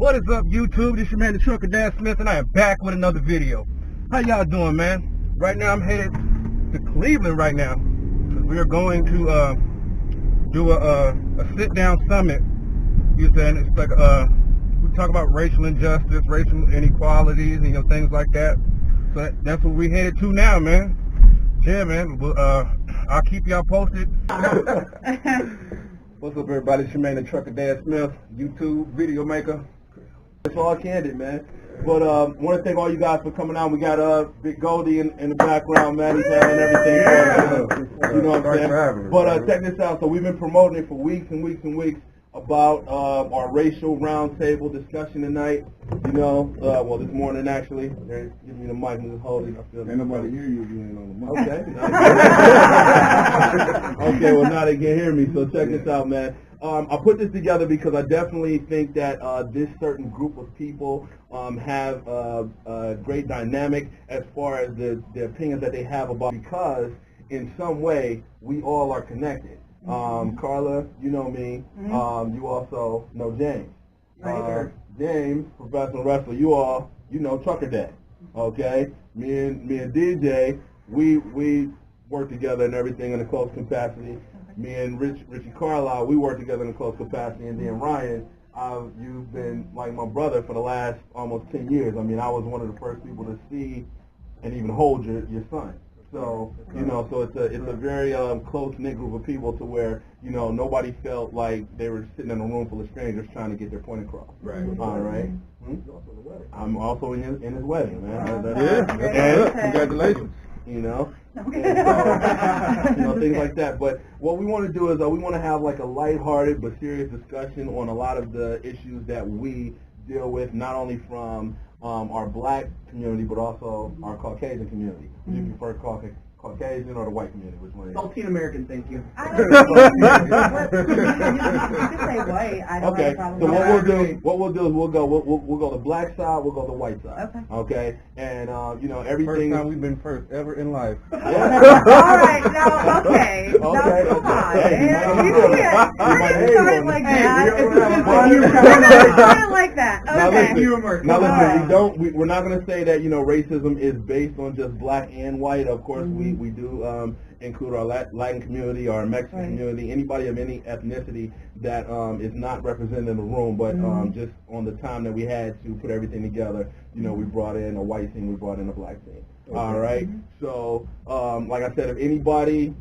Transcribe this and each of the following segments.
What is up, YouTube? This your man, the Trucker Dan Smith, and I am back with another video. How y'all doing, man? Right now, I'm headed to Cleveland right now. We are going to do a sit-down summit. You saying it's like we talk about racial injustice, racial inequalities, you know, things like that. So that's what we headed to now, man. Yeah, man. I'll keep y'all posted. What's up, everybody? It's your man, the Trucker Dan Smith, YouTube video maker. It's all candid, man. But want to thank all you guys for coming out. We got Big Goldie in the background, man. He's having everything. You know what I'm saying? But check this out. So we've been promoting it for weeks and weeks and weeks about our racial roundtable discussion tonight. You know, well, this morning actually. They're giving me the mic and just holding. I feel ain't nobody hear you if you ain't on the mic. Okay. Okay, well now they can hear me. So check this out, man. I put this together because I definitely think that this certain group of people have a great dynamic as far as the opinions that they have about, because in some way we all are connected. Carla, you know me. You also know James. James, professional wrestler. You know Trucker Dad. Okay, me and DJ, we work together and everything in a close capacity. Me and Richie Carlisle, we work together in a close capacity, and then Ryan, you've been like my brother for the last almost 10 years. I mean, I was one of the first people to see and even hold your son. So, you know, so it's a very close-knit group of people to where, you know, nobody felt like they were sitting in a room full of strangers trying to get their point across. Right. All right. I'm also in his wedding, man. Congratulations. You know, you know, things like that. But what we want to do is we want to have like a lighthearted but serious discussion on a lot of the issues that we deal with, not only from our black community but also our Caucasian community. Would you prefer Caucasian or the white community? Which one? Saltine American, thank you. I don't you can say white. I don't have a problem. So what we'll do is we'll go the black side, we'll go the white side. Okay. Okay. And you know, everything. First time we've been first ever in life. Yeah. All right. Now, okay. Now, come on. You started like that. You started like that. Okay. Now listen. We're not going to say that, you know, racism is based on just black and white. Of course, we do include our Latin community, our Mexican community, anybody of any ethnicity that is not represented in the room. But just on the time that we had to put everything together, you know, we brought in a white team, we brought in a black team. Okay. All right. So, like I said, if anybody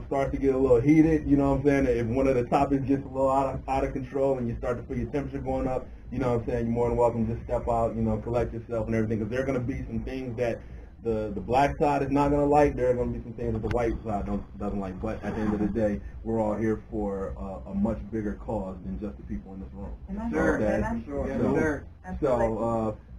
starts to get a little heated, you know what I'm saying, if one of the topics gets a little out of control and you start to feel your temperature going up, you know what I'm saying, you're more than welcome to just step out, you know, collect yourself and everything, because there are going to be some things that the black side is not going to like. There are going to be some things that the white side doesn't like. But at the end of the day, we're all here for a much bigger cause than just the people in this room. Sure.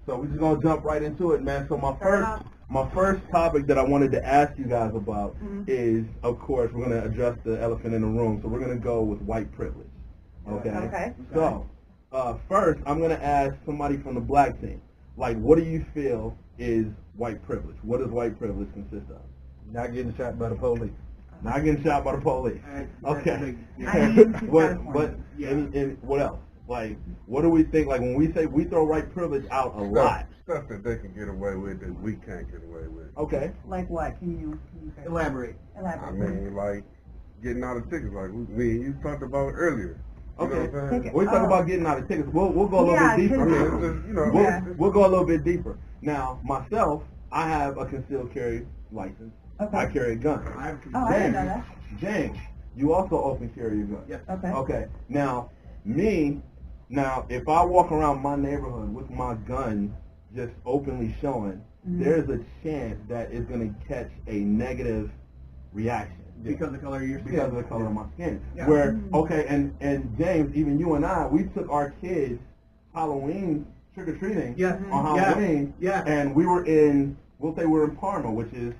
So we're just going to jump right into it, man. So my first topic that I wanted to ask you guys about is, of course, we're going to address the elephant in the room. So we're going to go with white privilege. Okay? Okay. So first, I'm going to ask somebody from the black team, like, what do you feel is white privilege? What does white privilege consist of? Not getting shot by the police. Not getting shot by the police. Okay. What else? Like, what do we think? Like, when we say we throw white privilege out a lot. Stuff that they can get away with that we can't get away with. Okay. Like what? Can you say? Elaborate. I mean, like getting out of tickets, like me and you talked about earlier. Okay. We talk about getting out of tickets. We'll go a little bit deeper. I mean, it's just, you know, we'll go a little bit deeper. Now, myself, I have a concealed carry license. Okay. I carry a gun. I didn't know that. James, you also open carry a gun. Yes. Okay. Okay. Now, if I walk around my neighborhood with my gun just openly showing, there's a chance that it's going to catch a negative reaction. Because of the color of your skin. Because of the color of my skin. Yeah. Where, okay, and James, even you and I, we took our kids Halloween trick-or-treating on Halloween, and we were in, we'll say we're in Parma, which is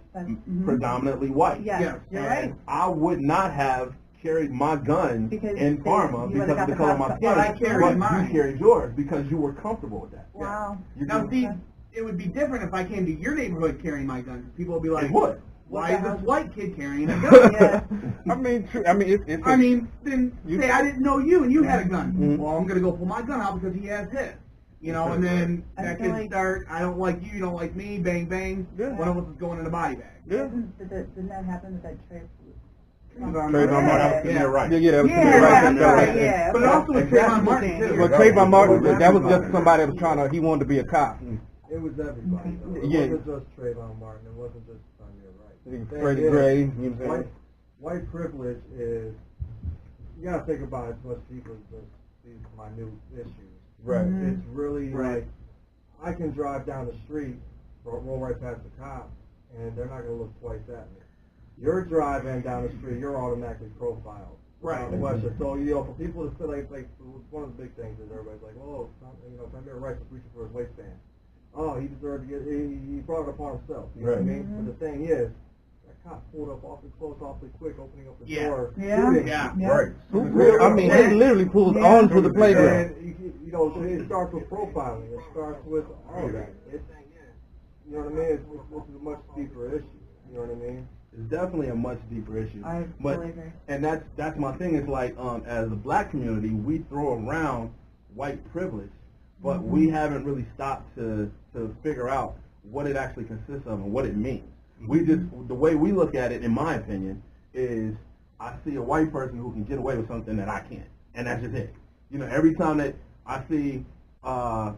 predominantly white. Yes, you're right. I would not have carried my gun in Parma because of the color of my skin. But I carried mine. You carried yours because you were comfortable with that. Wow. Now, see, it would be different if I came to your neighborhood carrying my gun. People would be like, it would. Why is this white kid carrying a gun? Yeah. I mean, true. I mean, then say I didn't know you and you had a gun. Well, I'm going to go pull my gun out because he has his. You know, and then I that feel could like- start, I don't like you don't like me, bang, bang. Yeah. One of us is going in a body bag. Yeah. Didn't that happen with that Trayvon Trayvon Martin, Yeah. right. Yeah, that was Yeah, Samir Rice. I'm sorry, yeah. But it also was Exactly. Trayvon Martin, too. But Trayvon Martin, that was just somebody that was trying to, he wanted to be a cop. It was everybody. Though. It Yeah. wasn't just Trayvon Martin. It wasn't just Samir Rice. Freddie Thing is, Gray, you know what I'm saying? White privilege is, you gotta think about it as much deeper than these minute issues. Right. It's really Right. like, I can drive down the street, roll right past the cop, and they're not gonna look twice at me. You're driving down the street, you're automatically profiled. Right. Question. So, you know, for people to feel like one of the big things is everybody's like, oh, you know, Samir Rice was reaching for his waistband. Oh, he deserved to get, he brought it upon himself. You know what I mean? But the thing is, that cop pulled up awfully close, awfully quick, opening up the door. Yeah. shooting. Yeah. Right. I mean, he literally pulled onto the playground. And, you know, so it starts with profiling. It starts with all of that. It's, you know what I mean? It's a much deeper issue. You know what I mean? It's definitely a much deeper issue. I but, totally agree. And that's my thing. It's like, as a black community, we throw around white privilege, but we haven't really stopped to figure out what it actually consists of and what it means. We just, the way we look at it, in my opinion, is I see a white person who can get away with something that I can't, and that's just it. You know, every time that I see,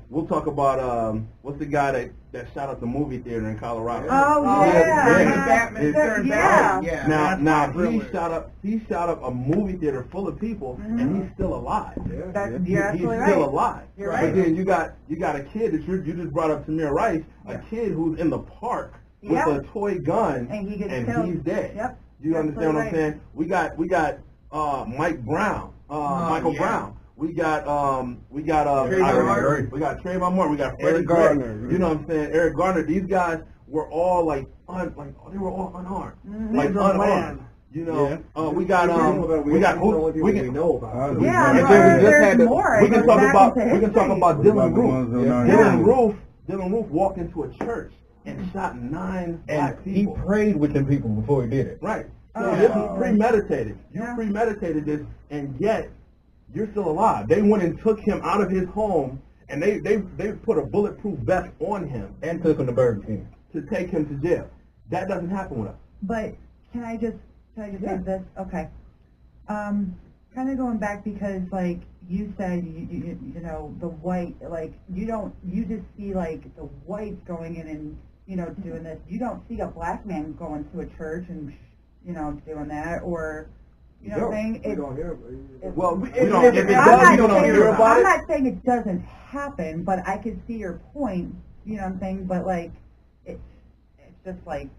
we'll talk about, what's the guy that shot up the movie theater in Colorado? Oh, yeah. Batman. It's- Turned yeah. Batman. Yeah. Now that's he privilege. shot up a movie theater full of people, and he's still alive. That's, He's you're absolutely still right. alive. You're But right. then you got a kid that you just brought up, Samir Rice, a kid who's in the park with Yeah. a toy gun, And he gets killed. he's dead. Yep. You understand what I'm Absolutely saying? We got Mike Brown, Michael yeah. Brown. We got Trayvon Martin. we got Trayvon Martin. We got Freddie Eric Gray. Gardner. You know what I'm saying? Eric Gardner. These guys were all they were all unarmed, like These are unarmed. land. You know, we we got we know about. Yeah, And there- then we just there's had to- more. we It can goes talk back about into history. Dylan the ones Roof. that are Dylan Roof walked into a church and shot 9 black And he people. prayed with them people before he did it. Right. So Oh. this is premeditated. You Yeah. premeditated this, and yet you're still alive. They went and took him out of his home, and they put a bulletproof vest on him And took him to Burger King. to take him to jail. That doesn't happen with us. But can I just Yeah. say this? Okay. Kind of going back because like you said, you know the white you just see like the whites going in and doing this. You don't see a black man going to a church and doing that or. You know what I'm saying? We don't hear. Well, we I'm don't. not If it saying- does, we don't hear about I'm it. not saying it doesn't happen, but I could see your point. You know what I'm saying? But like, it's just like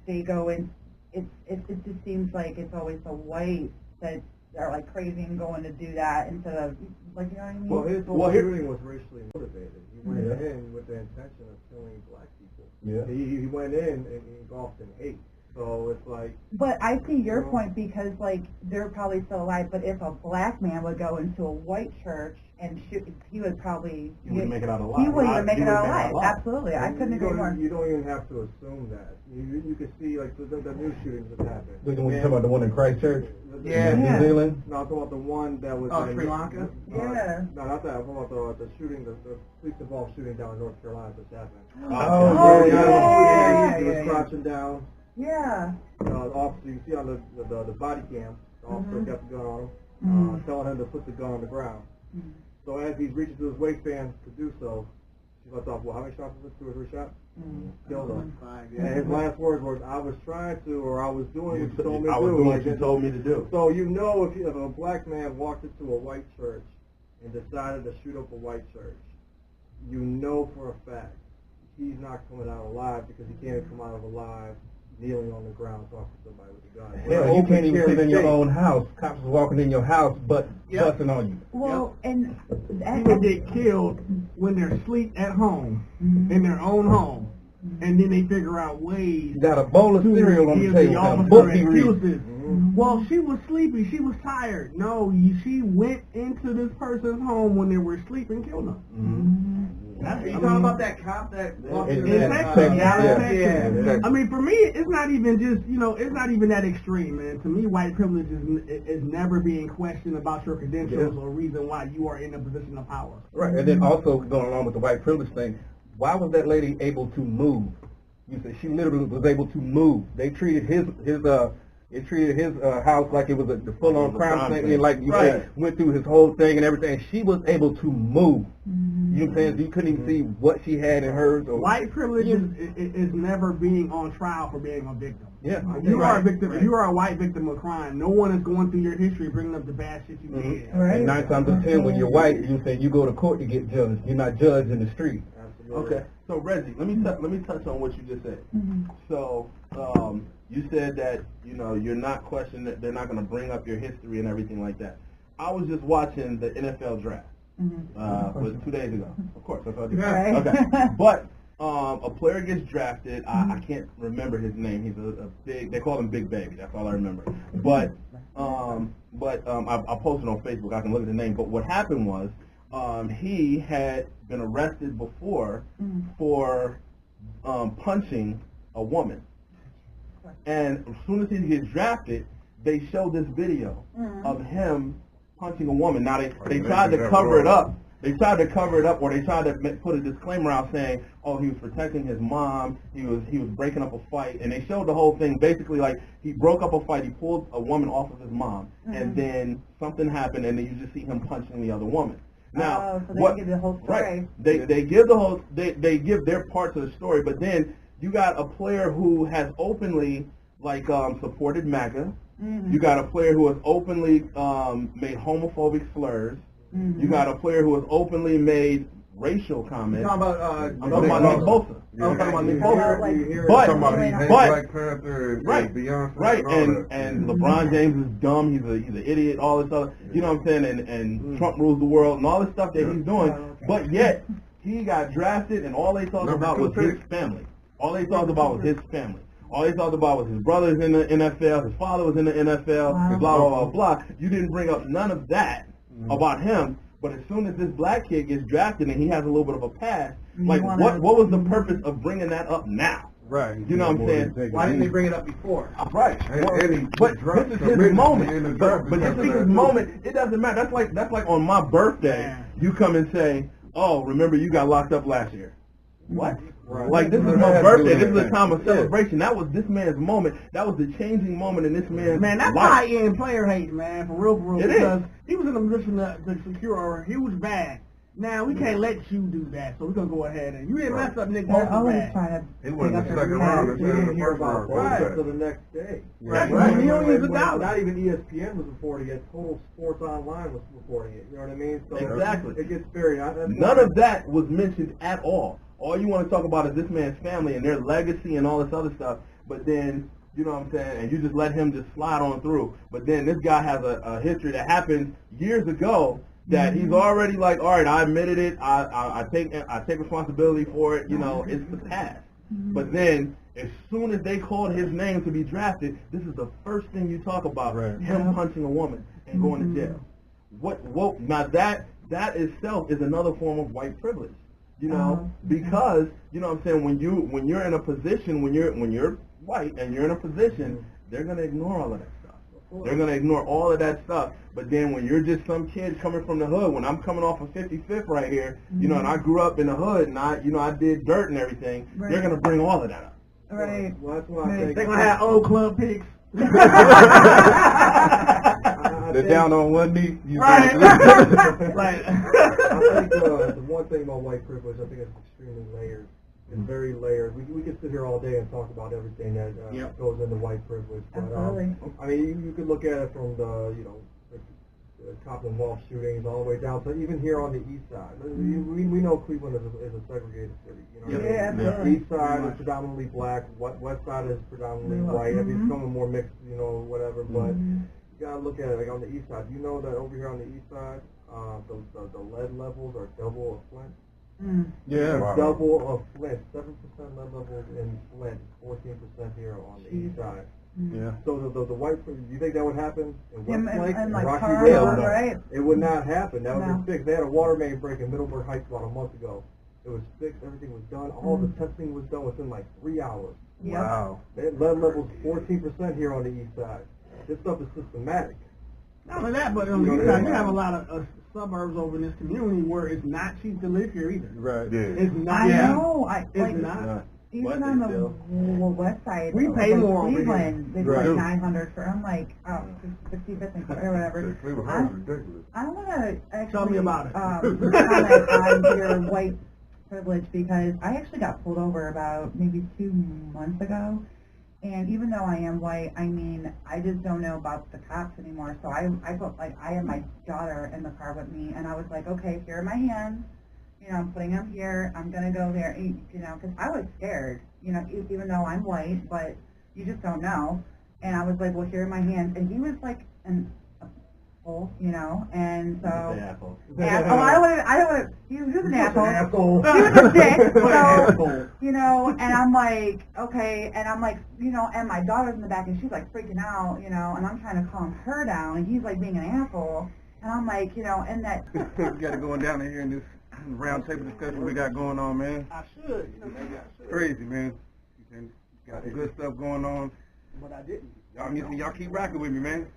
they go in. It just seems like it's always the whites that are like crazy and going to do that instead of like you know what I mean? Well, his whole shooting was racially motivated. He went in with the intention of killing black people. Yeah. He went in and he engulfed in hate. So it's like. But I see your point because like they're probably still alive. But if a black man would go into a white church and shoot, he would probably He wouldn't make it out alive. He wouldn't even make He it out wouldn't make it alive. alive. Absolutely, I couldn't agree more. You don't even have to assume that. You can see like the new shootings that happened. When you talk about the one in Christchurch? Yeah. In New Zealand? No, I'm talking about the one that was Oh, in Sri Lanka? Yeah. No, not that. I'm talking about the shooting, the police involved shooting down in North Carolina that's happened. Oh, yeah. He was yeah. crouching down. Yeah. The officer, you see on the body cam, the officer Mhm. got the gun on him, Mhm. telling him to put the gun on the ground. So as he's reaching to his waistband to do so, she lets off, well, how many shots was it? 2 or 3 shots? Killed him. 5, And his last words were, I was trying to, or I was doing what you told me to I do. was doing Like, what you told me to do. So you know if a black man walked into a white church and decided to shoot up a white church, you know for a fact he's not coming out alive because he can't come out of alive kneeling on the ground talking to somebody with a gun. Hell, you can't even sit in your Open own house. Cops is walking in your house, but Yep. busting on you. Well, and People get killed when they're asleep at home, in their own home, and then they figure out ways You got a bowl of to cereal on the give table, the got a officer book he reads. excuses. Well, she was sleepy. She was tired. No, she went into this person's home when they were asleep and killed them. You talking about that cop that walked in in Texas, yeah. I mean, for me, it's not even just, it's not even that extreme, man. To me, white privilege is never being questioned about your credentials or reason why you are in a position of power. Right, and then also going along with the white privilege thing, why was that lady able to move? You said she literally was able to move. They treated his house like it was the full-on crime thing, and like you said, went through his whole thing and everything. She was able to move. You know what I'm saying? So you couldn't even see what she had in hers. Or, white privilege is never being on trial for being a victim. Yeah. If you are a victim, if you are a white victim of crime, no one is going through your history bringing up the bad shit you did. Right. And 9 times out of 10, when you're white, you say you go to court to get judged. You're not judged in the street. Absolutely. Okay, so Reggie, let me touch on what you just said. So you said that you're not questioning that they're not going to bring up your history and everything like that. I was just watching the NFL draft. Was 2 days ago. Of course, that's what I did. Right. Okay, but a player gets drafted. I can't remember his name. He's a big. They call him Big Baby. That's all I remember. But I posted on Facebook. I can look at the name. But what happened was he had been arrested before for punching a woman. And as soon as he gets drafted, they show this video of him punching a woman. Now they tried to cover it up. They tried to cover it up, or they tried to put a disclaimer out saying, "Oh, he was protecting his mom. He was breaking up a fight." And they showed the whole thing basically like he broke up a fight. He pulled a woman off of his mom, and then something happened, and then you just see him punching the other woman. Now, so they give the whole story. Right? They give the whole they give their parts of the story, but then you got a player who has openly supported MAGA. You got a player who has openly made homophobic slurs. You got a player who has openly made racial comments. I'm talking about Nick Bosa. I'm talking about Nick Bosa. But Black Panther and Beyonce. Right, and LeBron James is dumb. He's an idiot. All this other, you know what I'm saying? And Trump rules the world and all this stuff that he's doing. But yet he got drafted, and all they talked about was his family. All they talked about was his family. All they talked about was his brother's in the NFL, his father was in the NFL, blah, blah, blah, blah. You didn't bring up none of that about him, but as soon as this black kid gets drafted and he has a little bit of a past, what was the purpose of bringing that up now? Right. You know what I'm saying? Why didn't they bring it up before? Right. But this is his moment. But this is his moment. It doesn't matter. That's like on my birthday, you come and say, "Oh, remember you got locked up last year." What? Right. Like, this is my birthday. This is a time of celebration. That was this man's moment. That was the changing moment in this man's Man, that's life. high-end player hate, man, for real. It because is. he was in a position to secure a huge bag. Now, we can't let you do that, so we're going to go ahead and... You didn't mess up Nick They're Bosa's always bag. trying to He went in the pick up second your round past. instead of the hear first about round. Bosa Right. till the next day. Right. When- Millions of when dollars. Not even ESPN was reporting it. Total Sports Online was reporting it. You know what I mean? So Exactly. It gets buried. None of that was mentioned at all. All you want to talk about is this man's family and their legacy and all this other stuff. But then, you know what I'm saying, and you just let him just slide on through. But then this guy has a history that happened years ago that he's already like, all right, I admitted it. I take responsibility for it. You know, it's the past. But then, as soon as they called his name to be drafted, this is the first thing you talk about: him punching a woman and going to jail. What? Now that itself is another form of white privilege. You know, because you know what I'm saying, when you're in a position, when you're white and you're in a position, they're gonna ignore all of that stuff. They're gonna ignore all of that stuff. But then when you're just some kid coming from the hood, when I'm coming off of 55th right here, you know, and I grew up in the hood and I did dirt and everything, they're gonna bring all of that up. Right. Well, that's why I think They're going to have old club picks. They're down on one knee. Right. I think the one thing about white privilege, I think it's extremely layered. It's very layered. We could sit here all day and talk about everything that goes into white privilege. But, Absolutely. I mean, you could look at it from the Copland Wolf shootings all the way down to even here on the east side. We know Cleveland is a segregated city. You know, Absolutely. East side is predominantly black. West side is predominantly white. I mean, it's becoming more mixed, you know, whatever. But you gotta look at it like on the east side. You know that over here on the east side, the lead levels are double of Flint. Yeah. Wow. Double of Flint. 7% lead levels in Flint. 14% here on the east side. Yeah. So the white, do you think that would happen in Westlake and like Rocky Carl, Road? right? It would not happen. That would No. be fixed. They had a water main break in Middleburg Heights about a month ago. It was fixed. Everything was done. All the testing was done within like 3 hours. Yep. Wow. Lead level's 14% here on the east side. This stuff is systematic. Not only that, but on the east side, you have a lot of suburbs over in this community where it's not cheap to live here either. Right. Yeah. It's not. I know. It's not. Even on the west side, We pay more over here. Cleveland, it's Right. like 900 for. I'm like, oh, 65 cents or whatever. Cleveland House is ridiculous. I want to actually Tell me about it. comment on your white privilege because I actually got pulled over about maybe 2 months ago. And even though I am white, I mean, I just don't know about the cops anymore. So I felt like I had my daughter in the car with me, and I was like, okay, here are my hands. You know, I'm putting them here. I'm going to go there, you know, because I was scared, you know, even though I'm white, but you just don't know. And I was like, well, here are my hands. And he was like an asshole, you know, and so. Asshole. Asshole. I don't want to, he was an asshole. Asshole. He was a dick. So, Asshole. you know, and I'm like, okay, and I'm like, you know, and my daughter's in the back and she's like freaking out, you know, and I'm trying to calm her down and he's like being an asshole. And I'm like, you know, and that. We got to go down here in this roundtable discussion we got going on, man. I should. You know, maybe I should. Crazy, man. Got some good stuff going on. But I didn't. Y'all keep rocking with me, man.